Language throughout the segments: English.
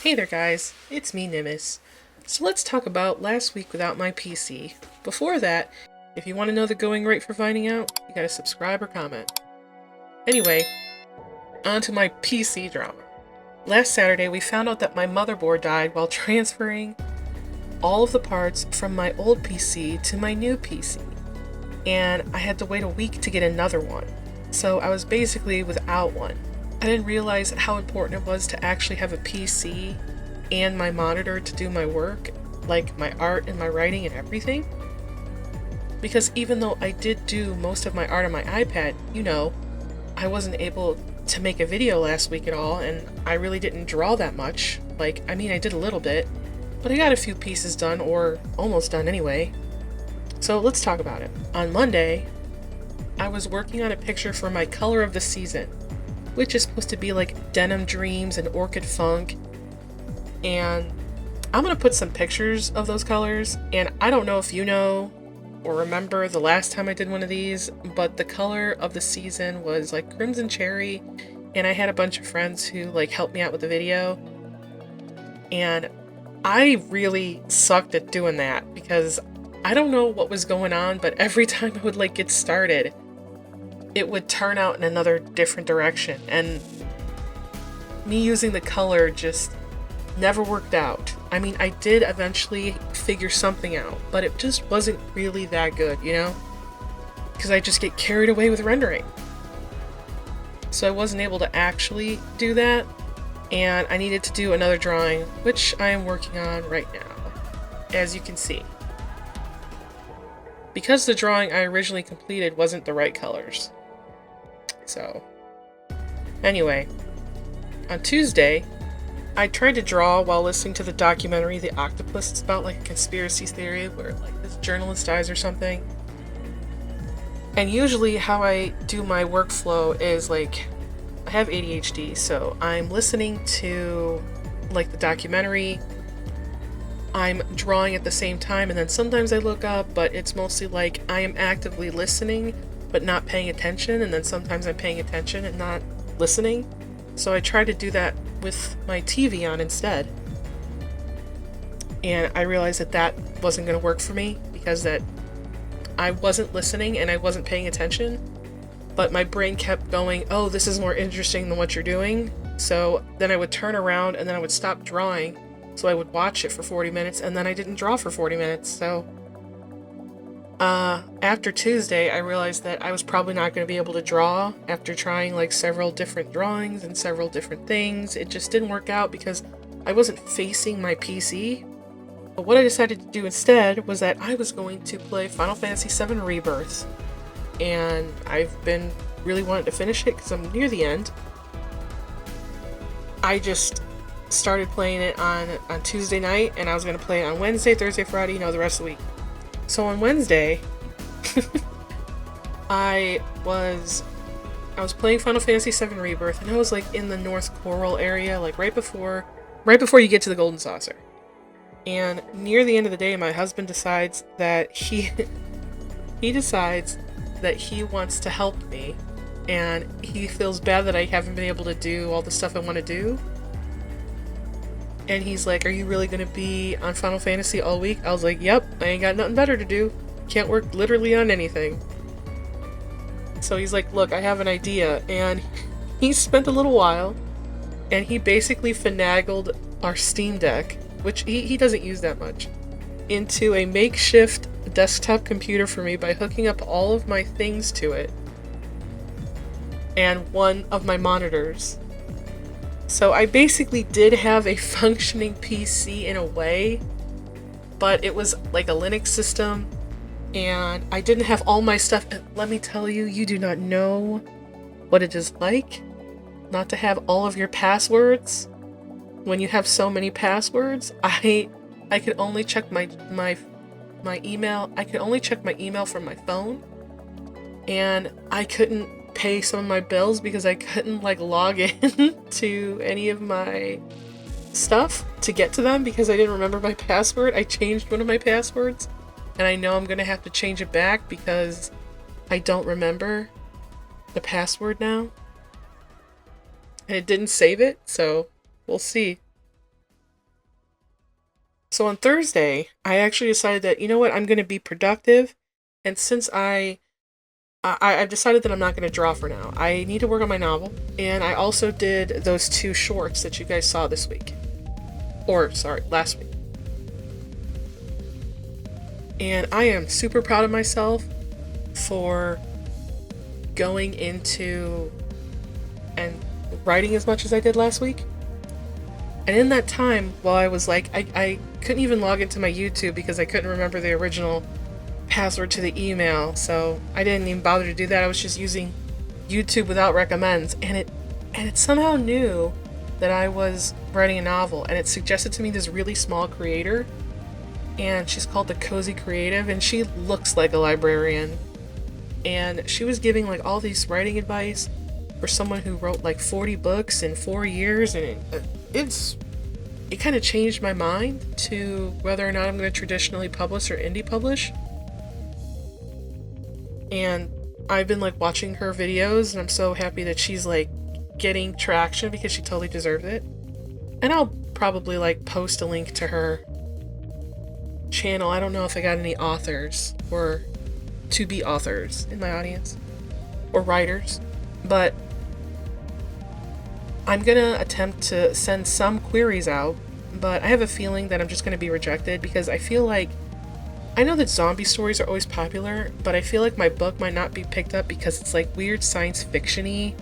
Hey there guys, it's me Nimbus. So let's talk about last week without my PC. Before that, if you want to know the going rate for finding out, you gotta subscribe or comment. Anyway, on to my PC drama. Last Saturday we found out that my motherboard died while transferring all of the parts from my old PC to my new PC. And I had to wait a week to get another one. So I was basically without one. I didn't realize how important it was to actually have a PC and my monitor to do my work, like my art and my writing and everything. Because even though I did do most of my art on my iPad, I wasn't able to make a video last week at all, and I really didn't draw that much. I did a little bit, but I got a few pieces done, or almost done anyway. So let's talk about it. On Monday, I was working on a picture for my color of the season, which is supposed to be like Denim Dreams and Orchid Funk. And I'm going to put some pictures of those colors, and I don't know if you know or remember the last time I did one of these, but the color of the season was like Crimson Cherry, and I had a bunch of friends who helped me out with the video. And I really sucked at doing that because I don't know what was going on, but every time I would get started, it would turn out in another different direction, and me using the color just never worked out. I did eventually figure something out, but it just wasn't really that good, because I just get carried away with rendering. So I wasn't able to actually do that, and I needed to do another drawing, which I am working on right now, as you can see. Because the drawing I originally completed wasn't the right colors. So, anyway, on Tuesday, I tried to draw while listening to the documentary The Octopus. It's about a conspiracy theory where this journalist dies or something. And usually how I do my workflow is I have ADHD, so I'm listening to the documentary, I'm drawing at the same time, and then sometimes I look up, but it's mostly I am actively listening but not paying attention, and then sometimes I'm paying attention and not listening. So I tried to do that with my TV on instead. And I realized that wasn't going to work for me because that I wasn't listening and I wasn't paying attention, but my brain kept going, oh, this is more interesting than what you're doing. So then I would turn around and then I would stop drawing. So I would watch it for 40 minutes and then I didn't draw for 40 minutes. So after Tuesday, I realized that I was probably not going to be able to draw after trying several different drawings and several different things. It just didn't work out because I wasn't facing my PC. But what I decided to do instead was that I was going to play Final Fantasy VII Rebirth. And I've been really wanting to finish it because I'm near the end. I just started playing it on Tuesday night, and I was going to play it on Wednesday, Thursday, Friday, the rest of the week. So on Wednesday, I was playing Final Fantasy VII Rebirth, and I was in the North Coral area, right before you get to the Golden Saucer. And near the end of the day, my husband decides that he wants to help me, and he feels bad that I haven't been able to do all the stuff I want to do. And he's like, are you really going to be on Final Fantasy all week? I was like, yep, I ain't got nothing better to do. Can't work literally on anything. So he's like, look, I have an idea. And he spent a little while, and he basically finagled our Steam Deck, which he doesn't use that much, into a makeshift desktop computer for me by hooking up all of my things to it and one of my monitors. So I basically did have a functioning PC in a way, but it was like a Linux system, and I didn't have all my stuff. Let me tell you, you do not know what it is like not to have all of your passwords. When you have so many passwords, I could only check my email. I could only check my email from my phone, and I couldn't pay some of my bills because I couldn't log in to any of my stuff to get to them because I didn't remember my password. I changed one of my passwords, and I know I'm gonna have to change it back because I don't remember the password now. And it didn't save it, so we'll see. So on Thursday, I actually decided that, you know what, I'm going to be productive. And since I've decided that I'm not going to draw for now. I need to work on my novel. And I also did those 2 shorts that you guys saw this week. Or, sorry, last week. And I am super proud of myself for going into and writing as much as I did last week. And in that time, while I was like, I couldn't even log into my YouTube because I couldn't remember the original password to the email, so I didn't even bother to do that. I was just using YouTube without recommends, and it somehow knew that I was writing a novel, and it suggested to me this really small creator, and she's called The Cozy Creative, and she looks like a librarian, and she was giving like all these writing advice for someone who wrote like 40 books in 4 years, and it kind of changed my mind to whether or not I'm going to traditionally publish or indie publish. And I've been like watching her videos, and I'm so happy that she's like getting traction because she totally deserved it. And I'll probably like post a link to her channel. I don't know if I got any authors or to be authors in my audience or writers, but I'm gonna attempt to send some queries out, but I have a feeling that I'm just gonna be rejected because I feel like I know that zombie stories are always popular, but I feel like my book might not be picked up because it's like weird science fiction-y.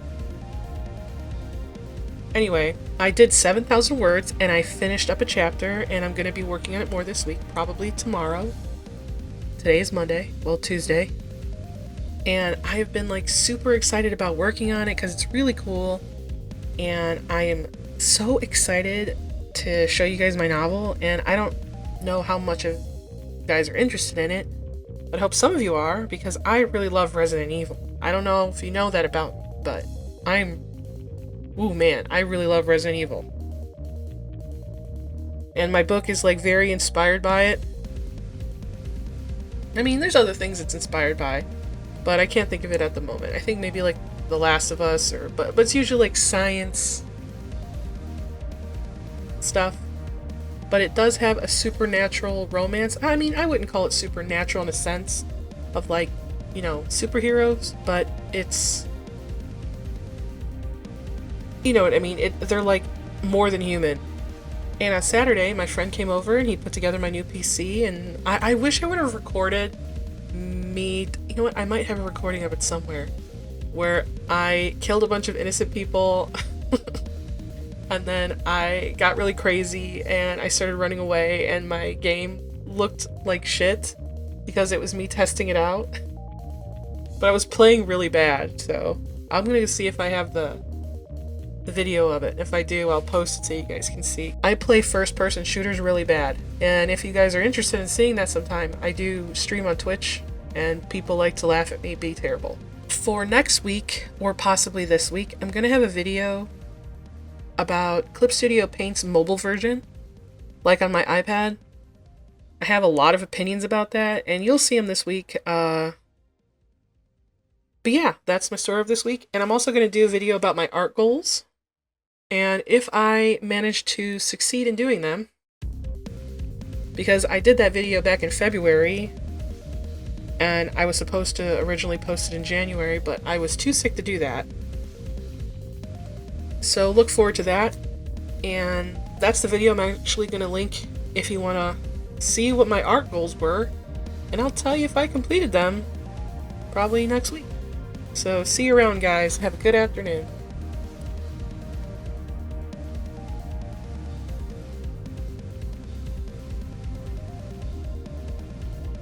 Anyway, I did 7,000 words and I finished up a chapter, and I'm going to be working on it more this week, probably tomorrow. Today is Monday, well, Tuesday. And I have been like super excited about working on it because it's really cool. And I am so excited to show you guys my novel, and I don't know how much of guys are interested in it, but I hope some of you are, because I really love Resident Evil. I don't know if you know that about me, but I really love Resident Evil. And my book is like very inspired by it. I mean, there's other things it's inspired by, but I can't think of it at the moment. I think maybe like The Last of Us, but it's usually like science stuff. But it does have a supernatural romance. I mean, I wouldn't call it supernatural in a sense of like, you know, superheroes, but it's, you know what I mean? They're like more than human. And on Saturday, my friend came over and he put together my new PC, and I wish I would have recorded me. You know what? I might have a recording of it somewhere where I killed a bunch of innocent people. And then I got really crazy and I started running away, and my game looked like shit because it was me testing it out. But I was playing really bad, so I'm gonna see if I have the video of it. If I do, I'll post it so you guys can see. I play first-person shooters really bad, and if you guys are interested in seeing that sometime, I do stream on Twitch, and people like to laugh at me be terrible. For next week, or possibly this week, I'm gonna have a video about Clip Studio Paint's mobile version, like on my iPad. I have a lot of opinions about that, and you'll see them this week. But yeah, that's my story of this week. And I'm also going to do a video about my art goals, and if I manage to succeed in doing them, because I did that video back in February, and I was supposed to originally post it in January, but I was too sick to do that. So look forward to that, and that's the video I'm actually going to link if you want to see what my art goals were, and I'll tell you if I completed them probably next week. So see you around, guys. Have a good afternoon.